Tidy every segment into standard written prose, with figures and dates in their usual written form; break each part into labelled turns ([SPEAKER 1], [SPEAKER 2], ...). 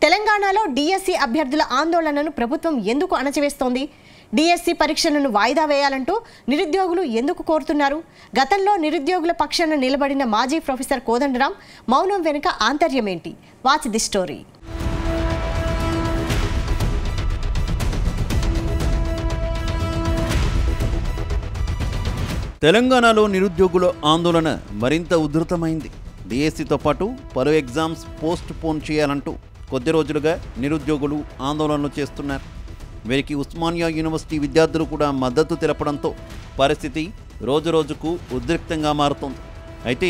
[SPEAKER 1] తెలంగాణలో డిఎస్సి అభ్యర్థుల ఆందోళనను ప్రభుత్వం ఎందుకు అణచివేస్తోంది? డిఎస్సి పరీక్షలను వాయిదా వేయాలంటూ నిరుద్యోగులు ఎందుకు కోరుతున్నారు? గతంలో నిరుద్యోగుల పక్షాన నిలబడిన మాజీ ప్రొఫెసర్ కోదండరాం మౌనం వెనుక ఆంతర్యం ఏంటి? Watch the story.
[SPEAKER 2] తెలంగాణలో నిరుద్యోగుల ఆందోళన మరింత ఉధృతమైంది. డిఎస్సితో పాటు పలు ఎగ్జామ్స్ పోస్ట్ పోన్ చేయాలంటూ కొద్ది రోజులుగా నిరుద్యోగులు ఆందోళనలు చేస్తున్నారు. వీరికి ఉస్మానియా యూనివర్సిటీ విద్యార్థులు కూడా మద్దతు తెలపడంతో పరిస్థితి రోజురోజుకు ఉద్రిక్తంగా మారుతోంది. అయితే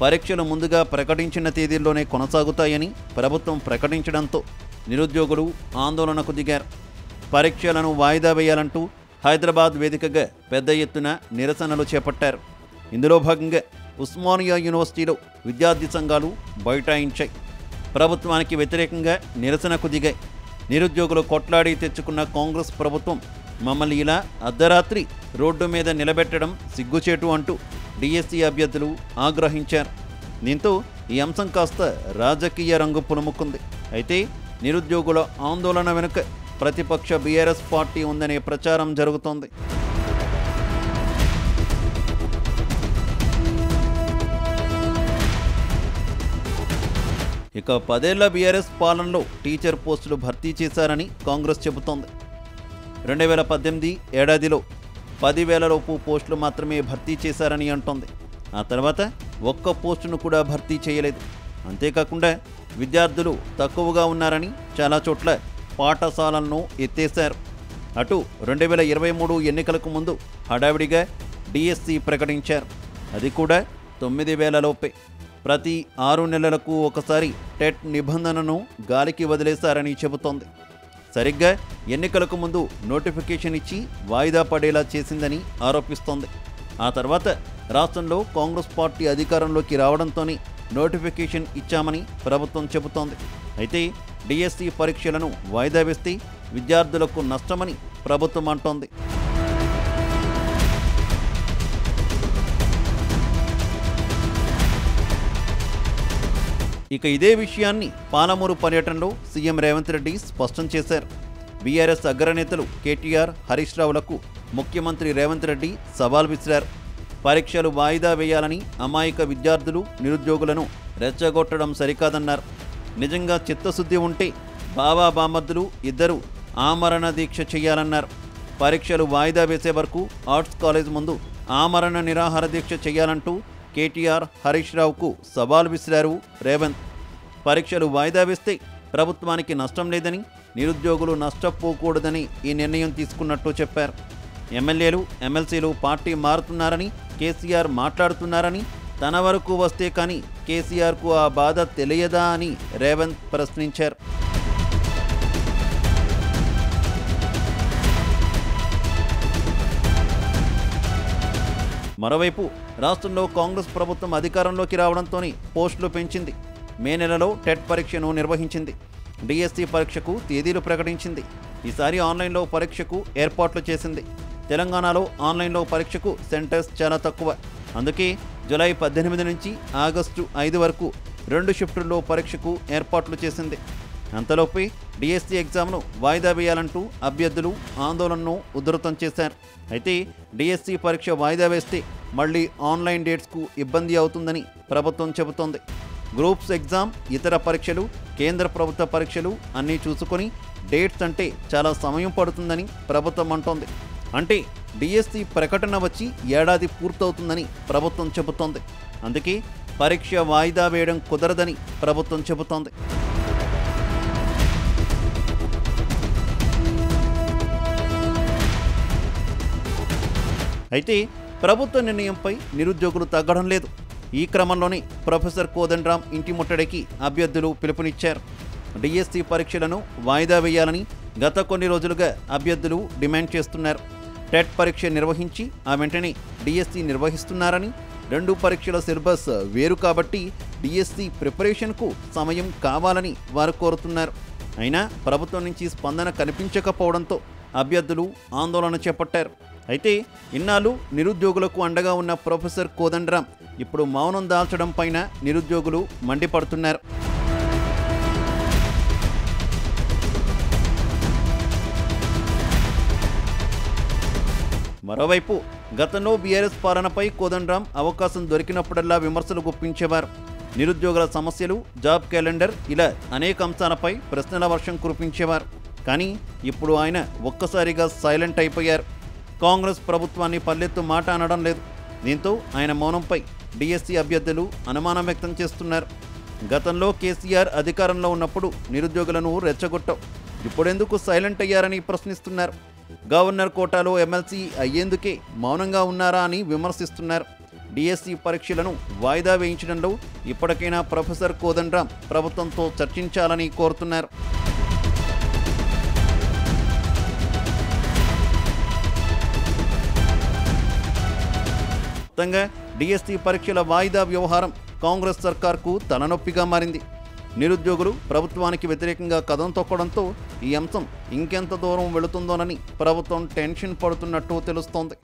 [SPEAKER 2] పరీక్షలు ముందుగా ప్రకటించిన తేదీల్లోనే కొనసాగుతాయని ప్రభుత్వం ప్రకటించడంతో నిరుద్యోగులు ఆందోళనకు దిగారు. పరీక్షలను వాయిదా వేయాలంటూ హైదరాబాద్ వేదికగా పెద్ద ఎత్తున నిరసనలు చేపట్టారు. ఇందులో భాగంగా ఉస్మానియా యూనివర్సిటీలో విద్యార్థి సంఘాలు బైఠాయించాయి. ప్రభుత్వానికి వ్యతిరేకంగా నిరసనకు దిగాయి. నిరుద్యోగులు కొట్లాడి తెచ్చుకున్న కాంగ్రెస్ ప్రభుత్వం మమ్మల్ని ఇలా అర్ధరాత్రి రోడ్డు మీద నిలబెట్టడం సిగ్గుచేటు అంటూ డిఎస్సి అభ్యర్థులు ఆగ్రహించారు. దీంతో ఈ అంశం కాస్త రాజకీయ రంగు పులుముకుంది. అయితే నిరుద్యోగుల ఆందోళన వెనుక ప్రతిపక్ష బీఆర్ఎస్ పార్టీ ఉందనే ప్రచారం జరుగుతోంది. ఇక 10 ఏళ్ల బీఆర్ఎస్ పాలనలో టీచర్ పోస్టులు భర్తీ చేశారని కాంగ్రెస్ చెబుతోంది. 2018 ఏడాదిలో 10,000 లోపు పోస్టులు మాత్రమే భర్తీ చేశారని అంటోంది. ఆ తర్వాత ఒక్క పోస్టును కూడా భర్తీ చేయలేదు. అంతేకాకుండా విద్యార్థులు తక్కువగా ఉన్నారని చాలా చోట్ల పాఠశాలలను ఎత్తేశారు. అటు 2023 ఎన్నికలకు ముందు హడావిడిగా డిఎస్సి ప్రకటించారు. అది కూడా 9,000 లోపే. ప్రతి 6 నెలలకు ఒకసారి టెట్ నిబంధనను గాలికి వదిలేశారని చెబుతోంది. సరిగ్గా ఎన్నికలకు ముందు నోటిఫికేషన్ ఇచ్చి వాయిదా పడేలా చేసిందని ఆరోపిస్తోంది. ఆ తర్వాత రాష్ట్రంలో కాంగ్రెస్ పార్టీ అధికారంలోకి రావడంతోనే నోటిఫికేషన్ ఇచ్చామని ప్రభుత్వం చెబుతోంది. అయితే డిఎస్సి పరీక్షలను వాయిదా వేస్తే విద్యార్థులకు నష్టమని ప్రభుత్వం అంటోంది. ఇక ఇదే విషయాన్ని పాలమూరు పర్యటనలో సీఎం రేవంత్ రెడ్డి స్పష్టం చేశారు. బీఆర్ఎస్ అగ్రనేతలు కేటీఆర్, హరీష్ రావులకు ముఖ్యమంత్రి రేవంత్ రెడ్డి సవాల్ విసిరారు. పరీక్షలు వాయిదా వేయాలని అమాయక విద్యార్థులు, నిరుద్యోగులను రెచ్చగొట్టడం సరికాదన్నారు. నిజంగా చిత్తశుద్ధి ఉంటే బావా బామర్దులు ఇద్దరు ఆమరణ దీక్ష చేయాలన్నారు. పరీక్షలు వాయిదా వేసే వరకు ఆర్ట్స్ కాలేజ్ ముందు ఆమరణ నిరాహార దీక్ష చేయాలంటూ కేటీఆర్, హరీష్ రావుకు సవాల్ విసిరారు రేవంత్. పరీక్షలు వాయిదా వేస్తే ప్రభుత్వానికి నష్టం లేదని, నిరుద్యోగులు నష్టపోకూడదని ఈ నిర్ణయం తీసుకున్నట్టు చెప్పారు. ఎమ్మెల్యేలు, ఎమ్మెల్సీలు పార్టీ మారుతున్నారని కేసీఆర్ మాట్లాడుతున్నారని, తన వరకు వస్తే కానీ కేసీఆర్కు ఆ బాధ తెలియదా అని రేవంత్ ప్రశ్నించారు. మరోవైపు రాష్ట్రంలో కాంగ్రెస్ ప్రభుత్వం అధికారంలోకి రావడంతోనే పోస్టులు పెంచింది. మే నెలలో టెట్ పరీక్షను నిర్వహించింది. డిఎస్సి పరీక్షకు తేదీలు ప్రకటించింది. ఈసారి ఆన్లైన్లో పరీక్షకు ఏర్పాట్లు చేసింది. తెలంగాణలో ఆన్లైన్లో పరీక్షకు సెంటర్స్ చాలా తక్కువ. అందుకే జూలై 18 నుంచి ఆగస్టు 5 వరకు 2 షిఫ్టుల్లో పరీక్షకు ఏర్పాట్లు చేసింది. అంతలోపే డిఎస్సి ఎగ్జామ్ను వాయిదా వేయాలంటూ అభ్యర్థులు ఆందోళనను ఉధృతం చేశారు. అయితే డిఎస్సి పరీక్ష వాయిదా వేస్తే మళ్లీ ఆన్లైన్ డేట్స్కు ఇబ్బంది అవుతుందని ప్రభుత్వం చెబుతోంది. గ్రూప్స్ ఎగ్జామ్, ఇతర పరీక్షలు, కేంద్ర ప్రభుత్వ పరీక్షలు అన్నీ చూసుకొని డేట్స్ అంటే చాలా సమయం పడుతుందని ప్రభుత్వం అంటోంది. అంటే డిఎస్సి ప్రకటన వచ్చి ఏడాది పూర్తవుతుందని ప్రభుత్వం చెబుతోంది. అందుకే పరీక్ష వాయిదా వేయడం కుదరదని ప్రభుత్వం చెబుతోంది. అయితే ప్రభుత్వ నిర్ణయంపై నిరుద్యోగులు తగ్గడం లేదు. ఈ క్రమంలోనే ప్రొఫెసర్ కోదండరాం ఇంటి ముట్టడికి అభ్యర్థులు పిలుపునిచ్చారు. డిఎస్సి పరీక్షలను వాయిదా వేయాలని గత కొన్ని రోజులుగా అభ్యర్థులు డిమాండ్ చేస్తున్నారు. టెట్ పరీక్ష నిర్వహించి ఆ వెంటనే డిఎస్సి నిర్వహిస్తున్నారని, 2 పరీక్షల సిలబస్ వేరు కాబట్టి డిఎస్సి ప్రిపరేషన్కు సమయం కావాలని వారు కోరుతున్నారు. అయినా ప్రభుత్వం నుంచి స్పందన కనిపించకపోవడంతో అభ్యర్థులు ఆందోళన చేపట్టారు. అయితే ఇన్నాళ్ళు నిరుద్యోగులకు అండగా ఉన్న ప్రొఫెసర్ కోదండరాం ఇప్పుడు మౌనం దాల్చడం పైన నిరుద్యోగులు మండిపడుతున్నారు. మరోవైపు గతంలో బీఆర్ఎస్ పాలనపై కోదండరాం అవకాశం దొరికినప్పుడల్లా విమర్శలు గుప్పించేవారు. నిరుద్యోగుల సమస్యలు, జాబ్ క్యాలెండర్ ఇలా అనేక అంశాలపై ప్రశ్నల వర్షం కురిపించేవారు. కానీ ఇప్పుడు ఆయన ఒక్కసారిగా సైలెంట్ అయిపోయారు. కాంగ్రెస్ ప్రభుత్వాన్ని పల్లెత్తు మాట అనడం లేదు. దీంతో ఆయన మౌనంపై డిఎస్సి అభ్యర్థులు అనుమానం వ్యక్తం చేస్తున్నారు. గతంలో కేసీఆర్ అధికారంలో ఉన్నప్పుడు నిరుద్యోగులను రెచ్చగొట్టావు, ఇప్పుడెందుకు సైలెంట్ అయ్యారని ప్రశ్నిస్తున్నారు. గవర్నర్ కోటాలో ఎమ్మెల్సీ అయ్యేందుకే మౌనంగా ఉన్నారా అని విమర్శిస్తున్నారు. డిఎస్సి పరీక్షలను వాయిదా వేయించడంలో ఇప్పటికైనా ప్రొఫెసర్ కోదండరాం ప్రభుత్వంతో చర్చించాలని కోరుతున్నారు. మొత్తంగా డిఎస్సి పరీక్షల వాయిదా వ్యవహారం కాంగ్రెస్ సర్కార్కు తలనొప్పిగా మారింది. నిరుద్యోగులు ప్రభుత్వానికి వ్యతిరేకంగా కదం తొక్కడంతో ఈ అంశం ఇంకెంత దూరం వెళుతుందోనని ప్రభుత్వం టెన్షన్ పడుతున్నట్టు తెలుస్తోంది.